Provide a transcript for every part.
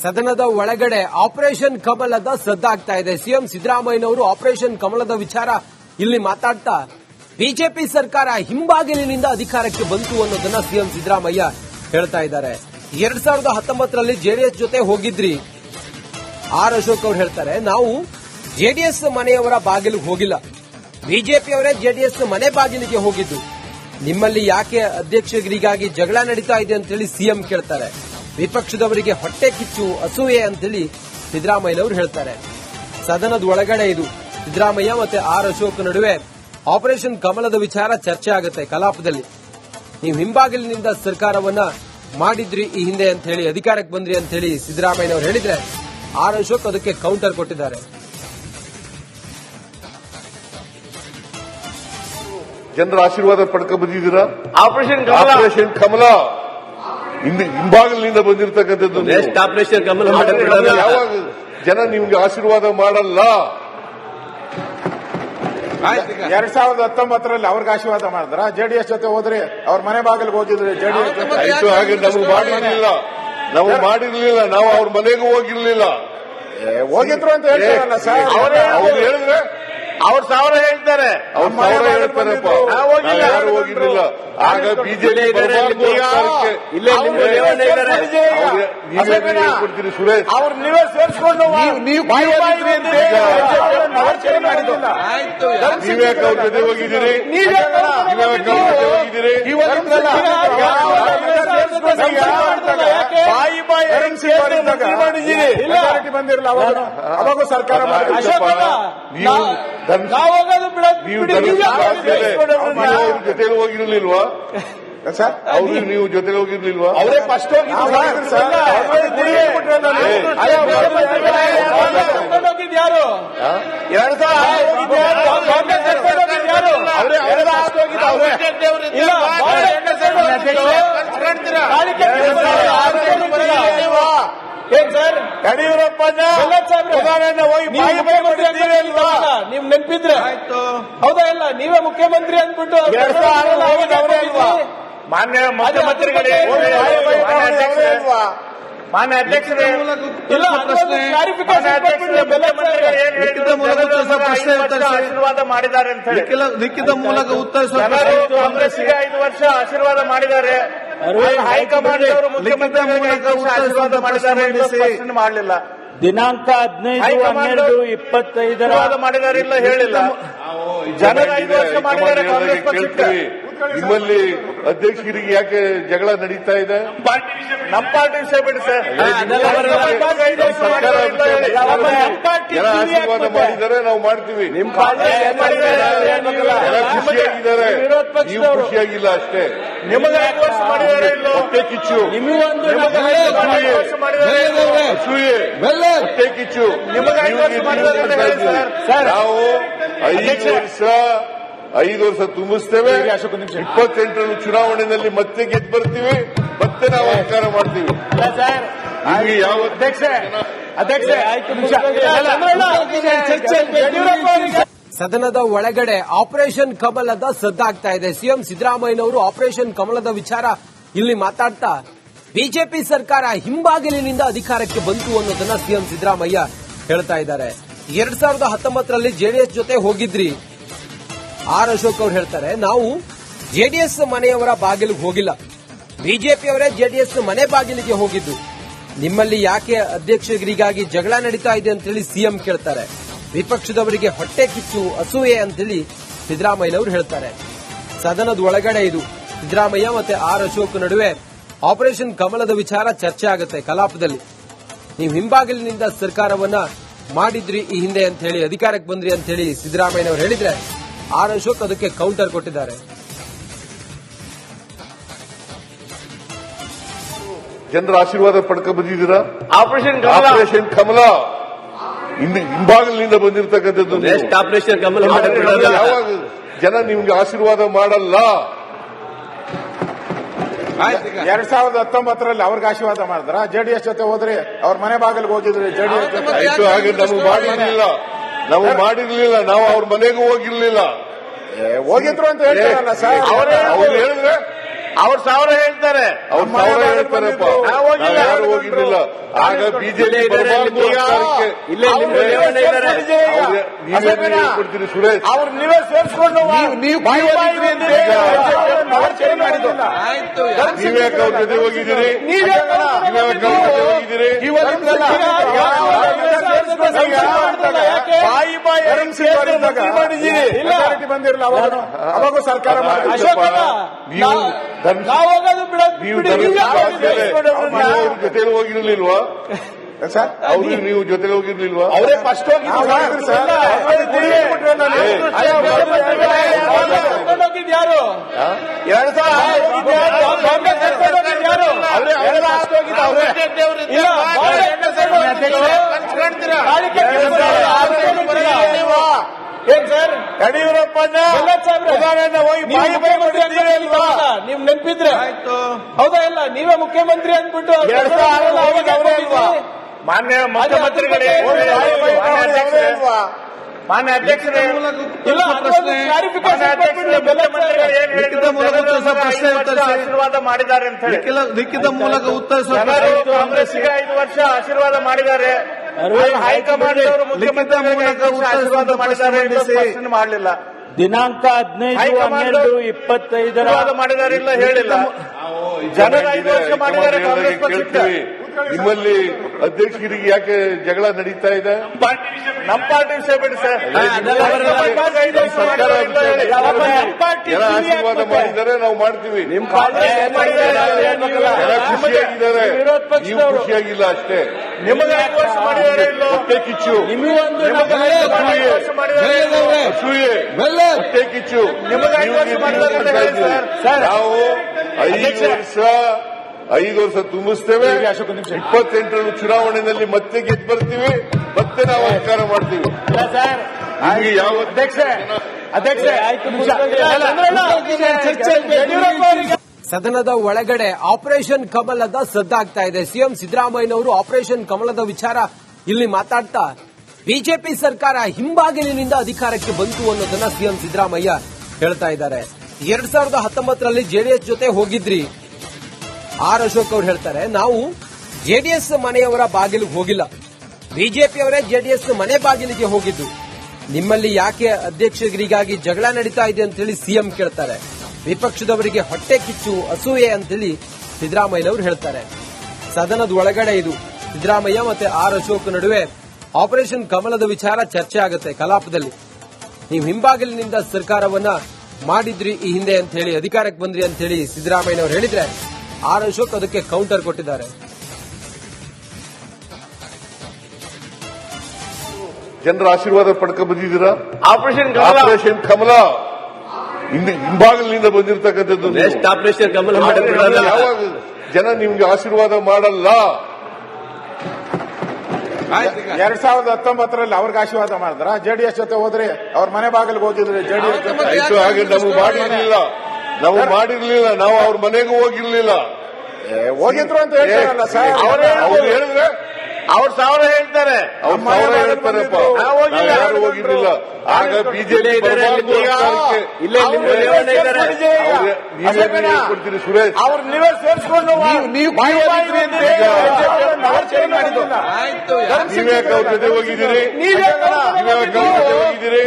ಸದನದ ಒಳಗಡೆ ಆಪರೇಷನ್ ಕಮಲದ ಸದ್ದಾಗ್ತಾ ಇದೆ. ಸಿಎಂ ಸಿದ್ದರಾಮಯ್ಯನವರು ಆಪರೇಷನ್ ಕಮಲದ ವಿಚಾರ ಇಲ್ಲಿ ಮಾತಾಡ್ತಾ ಬಿಜೆಪಿ ಸರ್ಕಾರ ಹಿಂಬಾಗಿಲಿನಿಂದ ಅಧಿಕಾರಕ್ಕೆ ಬಂತು ಅನ್ನೋದನ್ನ ಸಿಎಂ ಸಿದ್ದರಾಮಯ್ಯ ಹೇಳ್ತಾ ಇದ್ದಾರೆ. 2019ರಲ್ಲಿ ಜೆಡಿಎಸ್ ಜೊತೆ ಹೋಗಿದ್ರಿ. ಆರ್ ಅಶೋಕ್ ಅವರು ಹೇಳ್ತಾರೆ, ನಾವು ಜೆಡಿಎಸ್ ಮನೆಯವರ ಬಾಗಿಲಿಗೆ ಹೋಗಿಲ್ಲ, ಬಿಜೆಪಿಯವರೇ ಜೆಡಿಎಸ್ ಮನೆ ಬಾಗಿಲಿಗೆ ಹೋಗಿದ್ದು. ನಿಮ್ಮಲ್ಲಿ ಯಾಕೆ ಅಧ್ಯಕ್ಷರಿಗಾಗಿ ಜಗಳ ನಡೀತಾ ಇದೆ ಅಂತೇಳಿ ಸಿಎಂ ಕೇಳ್ತಾರೆ. ವಿಪಕ್ಷದವರಿಗೆ ಹೊಟ್ಟೆ ಕಿಚ್ಚು, ಅಸೂಯೆ ಅಂತೇಳಿ ಸಿದ್ದರಾಮಯ್ಯನವರು ಹೇಳ್ತಾರೆ. ಸದನದ ಒಳಗಡೆ ಇದು ಸಿದ್ದರಾಮಯ್ಯ ಮತ್ತೆ ಆರ್ ಅಶೋಕ್ ನಡುವೆ ಆಪರೇಷನ್ ಕಮಲದ ವಿಚಾರ ಚರ್ಚೆ ಆಗುತ್ತೆ ಕಲಾಪದಲ್ಲಿ. ನೀವು ಹಿಂಬಾಗಿಲಿನಿಂದ ಸರ್ಕಾರವನ್ನ ಮಾಡಿದ್ರಿ ಈ ಹಿಂದೆ ಅಂತ ಹೇಳಿ, ಅಧಿಕಾರಕ್ಕೆ ಬಂದ್ರಿ ಅಂತ ಹೇಳಿ ಸಿದ್ದರಾಮಯ್ಯನವರು ಹೇಳಿದ್ರೆ ಆರ್ ಅಶೋಕ್ ಅದಕ್ಕೆ ಕೌಂಟರ್ ಕೊಟ್ಟಿದ್ದಾರೆ. ಜನರ ಆಶೀರ್ವಾದ ಪಡ್ಕೊಂಡು ಬಂದಿದ್ದೀರಾ. ಆಪರೇಷನ್ ಕಮಲ ಹಿಂಬಾಗಿಲಿನಿಂದ ಬಂದಿರತಕ್ಕಂಥದ್ದು. ಆಪರೇಷನ್ ಕಮಲ ಯಾವಾಗ ಜನ ನಿಮ್ಗೆ ಆಶೀರ್ವಾದ ಮಾಡಲ್ಲ. 2019ರಲ್ಲಿ ಅವ್ರಿಗೆ ಆಶೀರ್ವಾದ ಮಾಡಿದ್ರ, ಜೆಡಿಎಸ್ ಜೊತೆ ಹೋದ್ರಿ, ಅವ್ರ ಮನೆ ಬಾಗಿಲಿಗೆ ಹೋಗಿದ್ರಿ ಜೆಡಿಎಸ್ ಜೊತೆ. ಆಯ್ತು, ಹಾಗೆ ನಮಗೆ ಮಾಡಿರ್ಲಿಲ್ಲ, ನಾವು ಅವ್ರ ಮನೆಗೂ ಹೋಗಿರ್ಲಿಲ್ಲ. ಹೋಗಿದ್ರು ಅಂತ ಹೇಳ್ತಾರಲ್ಲ ಸರ್, ಅವ್ರು ಹೇಳಿದ್ರೆ ಅವ್ರ ಸಾವಿರ ಹೇಳ್ತಾರೆ, ಹೇಳ್ತಾರಪ್ಪ, ಯಾರು ಹೋಗಿರ್ಲಿಲ್ಲ. ಆಗ ಬಿಜೆಪಿ ಕೊಡ್ತೀರಿ ಸುರೇಶ್, ಅವ್ರು ನೀವೇ ಸೇರಿಸ್ಕೊಂಡು ನೀವ್ಯಾಕೆ ಅವ್ರ ಜೊತೆ ಹೋಗಿದ್ದೀರಿ? ಬಂದಿರಲ್ಲ ಅವಾಗ ಸರ್ಕಾರ ಜೊತೆಲಿ ಹೋಗಿರ್ಲಿಲ್ವಾ ಸರ್? ಅವ್ರು ನೀವು ಜೊತೆಲಿ ಹೋಗಿರ್ಲಿಲ್ವಾ? ಅವರೇ ಫಸ್ಟ್ ಏನ್ ಸರ್ ಯಡಿಯೂರಪ್ಪ ನೀವು ನೆನಪಿದ್ರೆ ಹೌದಾ ಇಲ್ಲ, ನೀವೇ ಮುಖ್ಯಮಂತ್ರಿ ಅಂದ್ಬಿಟ್ಟು ಮಾನ್ಯ ಮುಖ್ಯಮಂತ್ರಿಗಳೇ, ಮಾನ್ಯ ಅಧ್ಯಕ್ಷರೇ, ಆಶೀರ್ವಾದ ಮಾಡಿದ್ದಾರೆ ಅಂತ ಹೇಳಿ ಲಿಖಿತ ಮೂಲಕ ಉತ್ತರಿಸುವ ಕಾಂಗ್ರೆಸ್ಗೆ 5 ವರ್ಷ ಆಶೀರ್ವಾದ ಮಾಡಿದ್ದಾರೆ. ಹೈಕಮಾಂಡ್ ಅವರು ಮುಖ್ಯಮಂತ್ರಿ ಆಶೀರ್ವಾದ ಮಾಡಿದ್ದಾರೆ ಮಾಡಲಿಲ್ಲ. ದಿನಾಂಕ 15/12/25 ಮಾಡಿದ್ದಾರೆ ಇಲ್ಲ ಹೇಳಿಲ್ಲ. ಜನರ 5 ವರ್ಷ ಮಾಡಿದ್ದಾರೆ ಕಾಂಗ್ರೆಸ್ ಪಕ್ಷಕ್ಕೆ. ನಿಮ್ಮಲ್ಲಿ ಅಧ್ಯಕ್ಷರಿಗೆ ಯಾಕೆ ಜಗಳ ನಡೀತಾ ಇದೆ? ನಮ್ಮ ಪಾರ್ಟಿ ವಿಷಯ ಬಿಡಿ ಸರ್. ಜನ ಆಶೀರ್ವಾದ ಮಾಡಿದ್ದಾರೆ, ನಾವು ಮಾಡ್ತೀವಿ. ನಿಮ್ಮ ಪಾರ್ಟಿ ಖುಷಿಯಾಗಿದ್ದಾರೆ, ನೀವು ಖುಷಿಯಾಗಿಲ್ಲ ಅಷ್ಟೇ. ನಿಮಗೆ 5 ವರ್ಷ ಮಾಡಿದ್ದಾರೆ ಇಲ್ಲ ಹೊಟ್ಟೆ ಕಿಚ್ಚು, ಅಸೂಯೆ, ಹೊಟ್ಟೆ ಕಿಚ್ಚು. ನಿಮಗೆ 5 ವರ್ಷ ಮಾಡಿದ್ದಾರೆ ಸರ್. ನಾವು 5 ವರ್ಷ ತುಂಬಿಸ್ತೇವೆ. 28ರಲ್ಲಿ ಚುನಾವಣೆಯಲ್ಲಿ ಮತ್ತೆ ಗೆದ್ದು ಬರ್ತೀವಿ, ಮತ್ತೆ ನಾವು ಅಧಿಕಾರ ಮಾಡ್ತೀವಿ. ನಿಮಗೆ ಯಾವ ಸದನದ ಒಳಗಡೆ ಆಪರೇಷನ್ ಕಮಲದ ಸದ್ದಾಗ್ತಾ ಇದೆ. ಸಿಎಂ ಸಿದ್ದರಾಮಯ್ಯನವರು ಆಪರೇಷನ್ ಕಮಲದ ವಿಚಾರ ಇಲ್ಲಿ ಮಾತಾಡ್ತಾ ಬಿಜೆಪಿ ಸರ್ಕಾರ ಹಿಂಬಾಗಿಲಿನಿಂದ ಅಧಿಕಾರಕ್ಕೆ ಬಂತು ಅನ್ನೋದನ್ನ ಸಿಎಂ ಸಿದ್ದರಾಮಯ್ಯ ಹೇಳ್ತಾ ಇದ್ದಾರೆ. 2019ರಲ್ಲಿ ಜೆಡಿಎಸ್ ಜೊತೆ ಹೋಗಿದ್ರಿ. ಆರ್ ಅಶೋಕ್ ಅವರು ಹೇಳ್ತಾರೆ, ನಾವು ಜೆಡಿಎಸ್ ಮನೆಯವರ ಬಾಗಿಲಿಗೆ ಹೋಗಿಲ್ಲ, ಬಿಜೆಪಿಯವರೇ ಜೆಡಿಎಸ್ ಮನೆ ಬಾಗಿಲಿಗೆ ಹೋಗಿದ್ದು. ನಿಮ್ಮಲ್ಲಿ ಯಾಕೆ ಅಧ್ಯಕ್ಷರಿಗಾಗಿ ಜಗಳ ನಡೀತಾ ಇದೆ ಅಂತೇಳಿ ಸಿಎಂ ಕೇಳ್ತಾರೆ. ವಿಪಕ್ಷದವರಿಗೆ ಹೊಟ್ಟೆ ಕಿಚ್ಚು, ಅಸೂಯೆ ಅಂತೇಳಿ ಸಿದ್ದರಾಮಯ್ಯನವರು ಹೇಳ್ತಾರೆ. ಸದನದ ಒಳಗಡೆ ಇದು ಸಿದ್ದರಾಮಯ್ಯ ಮತ್ತೆ ಆರ್ ಅಶೋಕ್ ನಡುವೆ ಆಪರೇಷನ್ ಕಮಲದ ವಿಚಾರ ಚರ್ಚೆ ಆಗುತ್ತೆ ಕಲಾಪದಲ್ಲಿ. ನೀವು ಹಿಂಬಾಗಿಲಿನಿಂದ ಸರ್ಕಾರವನ್ನ ಮಾಡಿದ್ರಿ ಈ ಹಿಂದೆ ಅಂತ ಹೇಳಿ, ಅಧಿಕಾರಕ್ಕೆ ಬಂದ್ರಿ ಅಂತ ಹೇಳಿ ಸಿದ್ದರಾಮಯ್ಯನವರು ಹೇಳಿದ್ರೆ ಆರ್ ಅಶೋಕ್ ಅದಕ್ಕೆ ಕೌಂಟರ್ ಕೊಟ್ಟಿದ್ದಾರೆ. ಜನರ ಆಶೀರ್ವಾದ ಪಡ್ಕೊಂಡು ಬಂದಿದ್ದೀರಾ. ಆಪರೇಷನ್ ಕಮಲ ಹಿಂಬಾಗಿಲಿನಿಂದ ಬಂದಿರತಕ್ಕಂಥದ್ದು. ಆಪರೇಷನ್ ಕಮಲ ಯಾವಾಗ ಜನ ನಿಮ್ಗೆ ಆಶೀರ್ವಾದ ಮಾಡಲ್ಲ. 2019ರಲ್ಲಿ ಅವ್ರಿಗೆ ಆಶೀರ್ವಾದ ಮಾಡಿದ್ರ, ಜೆಡಿಎಸ್ ಜೊತೆ ಹೋದ್ರಿ, ಅವ್ರ ಮನೆ ಬಾಗಿಲಿಗೆ ಹೋಗಿದ್ರಿ ಜೆಡಿಎಸ್ ಜೊತೆ. ಆಯ್ತು, ಹಾಗೆ ನಾವು ಮಾಡಿರ್ಲಿಲ್ಲ, ನಾವು ಅವ್ರ ಮನೆಗೂ ಹೋಗಿರ್ಲಿಲ್ಲ. ಹೋಗಿದ್ರು ಅಂತ ಹೇಳ್ತಾರಲ್ಲ ಸರ್, ಅವ್ರು ಹೇಳಿದ್ರೆ ಅವ್ರ ಸಾವಿರ ಹೇಳ್ತಾರೆ. ಅವ್ರು ಸಾವಿರ ಹೇಳ್ತಾರಪ್ಪ, ಯಾರು ಹೋಗಿರ್ಲಿಲ್ಲ. ಆಗ ಬಿಜೆಪಿ ಕೊಡ್ತೀರಿ ಸುರೇಶ್, ಅವ್ರು ನೀವೇ ಸೇರಿಸ್ಕೊಂಡು ನೀವ್ಯಾಕೆ ಅವ್ರ ಜೊತೆ ಹೋಗಿದ್ದೀರಿ? ನೀವ್ಯಾಕೆ ಅವ್ರ ಜೊತೆ ಹೋಗಿದ್ದೀರಿ? ಬಂದಿರಲಿಲ್ಲ ಅವಾಗೂ ಸರ್ಕಾರ ಜೊತೆ ಹೋಗಿರ್ಲಿಲ್ವಾ ಸರ್? ಅವ್ರು ನೀವು ಜೊತೆ ಹೋಗಿರ್ಲಿಲ್ವಾ? ಅವರೇ ಫಸ್ಟ್ ಹೋಗಿದ್ದು ಯಾರು? 2000 ಏನ್ ಸರ್ ಯಡಿಯೂರಪ್ಪ ನೀವು ನೆನಪಿದ್ರೆ ಹೌದಾ? ಇಲ್ಲ ನೀವೇ ಮುಖ್ಯಮಂತ್ರಿ ಅಂದ್ಬಿಟ್ಟು ಮಾನ್ಯ ಮುಖ್ಯಮಂತ್ರಿಗಳೇ, ಮಾನ್ಯ ಅಧ್ಯಕ್ಷರೇ, ಆಶೀರ್ವಾದ ಮಾಡಿದ್ದಾರೆ ಅಂತ ಹೇಳಿ ಲಿಖಿತ ಮೂಲಕ ಉತ್ತರಿಸುವ ಕಾಂಗ್ರೆಸ್ಗೆ 5 ವರ್ಷ ಆಶೀರ್ವಾದ ಮಾಡಿದ್ದಾರೆ. ಹೈಕಮಾಂಡ್ ಅವರು ಮುಖ್ಯಮಂತ್ರಿ ಆಶೀರ್ವಾದ ಮಾಡಿದ್ದಾರೆ ಮಾಡಲಿಲ್ಲ. ದಿನಾಂಕ 15/12/25 ಮಾಡಿದ್ದಾರೆ ಇಲ್ಲ ಹೇಳಿಲ್ಲ. ಜನರ 5 ವರ್ಷ ಮಾಡಿದ್ದಾರೆ ಕಾಂಗ್ರೆಸ್ ಪಕ್ಷಕ್ಕೆ. ನಿಮ್ಮಲ್ಲಿ ಅಧ್ಯಕ್ಷರಿಗೆ ಯಾಕೆ ಜಗಳ ನಡೀತಾ ಇದೆ? ನಮ್ಮ ಪಾರ್ಟಿ ವಿಷಯ ಬಿಡಿ ಸರ್. ಸರ್ಕಾರ ಜನ ಆಶೀರ್ವಾದ ಮಾಡಿದ್ದಾರೆ, ನಾವು ಮಾಡ್ತೀವಿ. ಜನ ಖುಷಿಯಾಗಿದ್ದಾರೆ, ನೀವು ಖುಷಿಯಾಗಿಲ್ಲ ಅಷ್ಟೇ. ನಿಮಗೆ 5 ವರ್ಷ ಮಾಡಿದ್ದಾರೆ ಇಲ್ಲೋ ಹೊಟ್ಟೆ ಕಿಚ್ಚು, ಅಸೂಯೆ, ಹೊಟ್ಟೆ ಕಿಚ್ಚು. ನಾವು 5 ವರ್ಷ ತುಂಬಿಸ್ತೇವೆ. 28ರ ಚುನಾವಣೆಯಲ್ಲಿ ಮತ್ತೆ ಗೆದ್ದು ಬರ್ತೀವಿ, ಮತ್ತೆ ನಾವು ಅಧಿಕಾರ ಮಾಡ್ತೀವಿ. ನಿಮಗೆ ಯಾವ ಸದನದ ಒಳಗಡೆ ಆಪರೇಷನ್ ಕಮಲದ ಸದ್ದಾಗ್ತಾ ಇದೆ. ಸಿಎಂ ಸಿದ್ದರಾಮಯ್ಯನವರು ಆಪರೇಷನ್ ಕಮಲದ ವಿಚಾರ ಇಲ್ಲಿ ಮಾತಾಡ್ತಾ ಬಿಜೆಪಿ ಸರ್ಕಾರ ಹಿಂಬಾಗಿಲಿನಿಂದ ಅಧಿಕಾರಕ್ಕೆ ಬಂತು ಅನ್ನೋದನ್ನ ಸಿಎಂ ಸಿದ್ದರಾಮಯ್ಯ ಹೇಳ್ತಾ ಇದ್ದಾರೆ. 2019ರಲ್ಲಿ ಜೆಡಿಎಸ್ ಜೊತೆ ಹೋಗಿದ್ರಿ. ಆರ್ ಅಶೋಕ್ ಅವರು ಹೇಳ್ತಾರೆ, ನಾವು ಜೆಡಿಎಸ್ ಮನೆಯವರ ಬಾಗಿಲಿಗೆ ಹೋಗಿಲ್ಲ, ಬಿಜೆಪಿಯವರೇ ಜೆಡಿಎಸ್ ಮನೆ ಬಾಗಿಲಿಗೆ ಹೋಗಿದ್ದು. ನಿಮ್ಮಲ್ಲಿ ಯಾಕೆ ಅಧ್ಯಕ್ಷರಿಗಾಗಿ ಜಗಳ ನಡೀತಾ ಇದೆ ಅಂತ ಹೇಳಿ ಸಿಎಂ ಕೇಳ್ತಾರೆ. ವಿಪಕ್ಷದವರಿಗೆ ಹೊಟ್ಟೆ ಕಿಚ್ಚು, ಅಸೂಯೆ ಅಂತೇಳಿ ಸಿದ್ದರಾಮಯ್ಯನವರು ಹೇಳ್ತಾರೆ. ಸದನದ ಒಳಗಡೆ ಇದು ಸಿದ್ದರಾಮಯ್ಯ ಮತ್ತೆ ಆರ್ ಅಶೋಕ್ ನಡುವೆ ಆಪರೇಷನ್ ಕಮಲದ ವಿಚಾರ ಚರ್ಚೆ ಆಗುತ್ತೆ ಕಲಾಪದಲ್ಲಿ. ನೀವು ಹಿಂಬಾಗಿಲಿನಿಂದ ಸರ್ಕಾರವನ್ನ ಮಾಡಿದ್ರಿ ಈ ಹಿಂದೆ ಅಂತ ಹೇಳಿ, ಅಧಿಕಾರಕ್ಕೆ ಬಂದ್ರಿ ಅಂತ ಹೇಳಿ ಸಿದ್ದರಾಮಯ್ಯನವರು ಹೇಳಿದ್ರೆ ಆರ್ ಅಶೋಕ್ ಅದಕ್ಕೆ ಕೌಂಟರ್ ಕೊಟ್ಟಿದ್ದಾರೆ. ಜನರ ಆಶೀರ್ವಾದ ಪಡ್ಕ ಬಂದಿದ್ದೀರಾ? ಆಪರೇಷನ್ ಕಮಲ ಹಿಂಬಾಗಿಲಿನಿಂದ ಬಂದಿರತಕ್ಕಂಥದ್ದು. ಆಪರೇಷನ್ ಕಮಲ ಯಾವಾಗ ಜನ ನಿಮ್ಗೆ ಆಶೀರ್ವಾದ ಮಾಡಲ್ಲ? 2019ರಲ್ಲಿ ಅವ್ರಿಗೆ ಆಶೀರ್ವಾದ ಮಾಡಿದ್ರ? ಜೆಡಿಎಸ್ ಜೊತೆ ಹೋದ್ರಿ, ಅವ್ರ ಮನೆ ಬಾಗಿಲಿಗೆ ಹೋಗಿದ್ರಿ ಜೆಡಿಎಸ್ ಜೊತೆ. ಹಾಗೆ ನಾವು ಮಾಡಿರ್ಲಿಲ್ಲ, ನಾವು ಅವ್ರ ಮನೆಗೂ ಹೋಗಿರ್ಲಿಲ್ಲ. ಹೋಗಿದ್ರು ಅಂತ ಹೇಳ್ತಾರಲ್ಲ ಸರ್. ಅವ್ರು ಹೇಳಿದ್ರೆ ಅವ್ರ ಸಾವಿರ ಹೇಳ್ತಾರೆ. ಅವ್ರು ಸಾವಿರ ಹೇಳ್ತಾರಪ್ಪ, ಯಾರು ಹೋಗಿರ್ಲಿಲ್ಲ. ಆಗ ಬಿಜೆಪಿ ಕೊಡ್ತೀರಿ ಸುರೇಶ್, ಅವ್ರು ನೀವೇ ಸೇರಿಸ್ಕೊಂಡು ನೀವ್ಯಾಕೆ ಅವ್ರ ಜೊತೆ ಹೋಗಿದ್ದೀರಿ? ನೀವ್ಯಾಕೆ ಅವ್ರ ಜೊತೆ ಹೋಗಿದ್ದೀರಿ?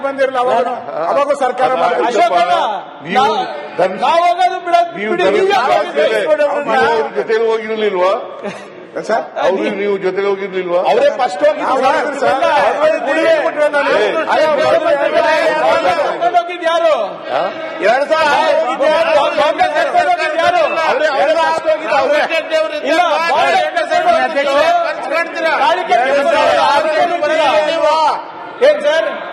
ಬಂದಿರಲಿಲ್ಲ ಅವಾಗೂ ಸರ್ಕಾರ ನೀವು ಜೊತೆ ಹೋಗಿರ್ಲಿಲ್ವಾ ಸರ್? ಅವ್ರು ನೀವು ಜೊತೆ ಹೋಗಿರ್ಲಿಲ್ವಾ? ಅವರೇ ಫಸ್ಟ್ ಯಾರು? ಏನ್ ಸರ್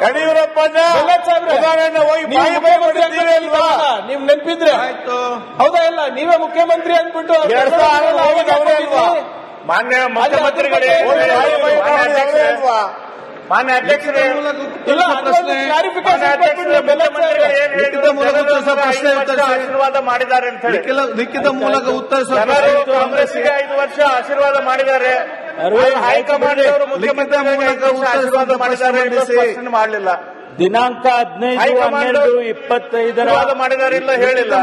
ಯಡಿಯೂರಪ್ಪ ನೀವು ನೆನಪಿದ್ರೆ ಹೌದಾ? ಇಲ್ಲ ನೀವೇ ಮುಖ್ಯಮಂತ್ರಿ ಅಂದ್ಬಿಟ್ಟು ಮಾನ್ಯ ಮುಖ್ಯಮಂತ್ರಿಗಳೇ, ಮಾನ್ಯ ಅಧ್ಯಕ್ಷರೇ, ಆಶೀರ್ವಾದ ಮಾಡಿದ್ದಾರೆ ಅಂತ ಹೇಳಿ ಲಿಖಿತ ಮೂಲಕ ಉತ್ತರಿಸುವ ಕಾಂಗ್ರೆಸ್ಗೆ 5 ವರ್ಷ ಆಶೀರ್ವಾದ ಮಾಡಿದ್ದಾರೆ. ಹೈಕಮಾಂಡ್ ಅವರು ಮುಖ್ಯಮಂತ್ರಿ ಮೂಲಕ ಉತ್ತರ ಆಶೀರ್ವಾದ ಮಾಡಿದ್ದಾರೆ ಮಾಡಲಿಲ್ಲ. ದಿನಾಂಕ 15/12/25 ಮಾಡಿದ್ದಾರೆ ಇಲ್ಲ ಹೇಳಿಲ್ಲ.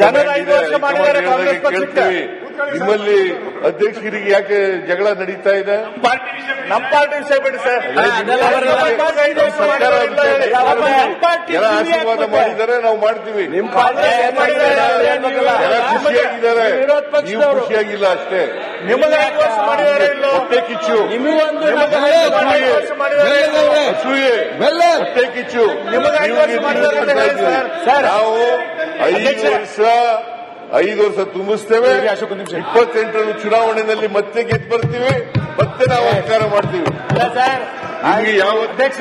ಜನರ 5 ವರ್ಷ ಮಾಡಿದ್ದಾರೆ ಕಾಂಗ್ರೆಸ್ ಪಕ್ಷಕ್ಕೆ. ನಿಮ್ಮಲ್ಲಿ ಅಧ್ಯಕ್ಷರಿಗೆ ಯಾಕೆ ಜಗಳ ನಡೀತಾ ಇದೆ? ನಮ್ಮ ಪಾರ್ಟಿ ವಿಷಯ ಬಿಡಿ ಸರ್. ಸರ್ಕಾರ ಎಲ್ಲ ಆಶೀರ್ವಾದ ಮಾಡಿದ್ದಾರೆ, ನಾವು ಮಾಡ್ತೀವಿ. ಎಲ್ಲ ಖುಷಿಯಾಗಿದ್ದಾರೆ, ನೀವು ಖುಷಿಯಾಗಿಲ್ಲ ಅಷ್ಟೇ. ನಿಮಗೆ 5 ವರ್ಷ ಮಾಡಿದ್ದಾರೆ ಇಲ್ಲ ಹೊಟ್ಟೆ ಕಿಚ್ಚು, ಅಸೂಯೆ, ಹೊಟ್ಟೆ ಕಿಚ್ಚು. ನಿಮಗೆ 5 ವರ್ಷ ಮಾಡಿದ್ದಾರೆ ನಾವು 5 ವರ್ಷ ತುಂಬಿಸ್ತೇವೆ. 28ರಲ್ಲಿ ಚುನಾವಣೆಯಲ್ಲಿ ಮತ್ತೆ ಗೆದ್ದು ಬರ್ತೀವಿ, ಮತ್ತೆ ನಾವು ಅಧಿಕಾರ ಮಾಡ್ತೀವಿ. ನಿಮಗೆ ಯಾವ ಅಧ್ಯಕ್ಷ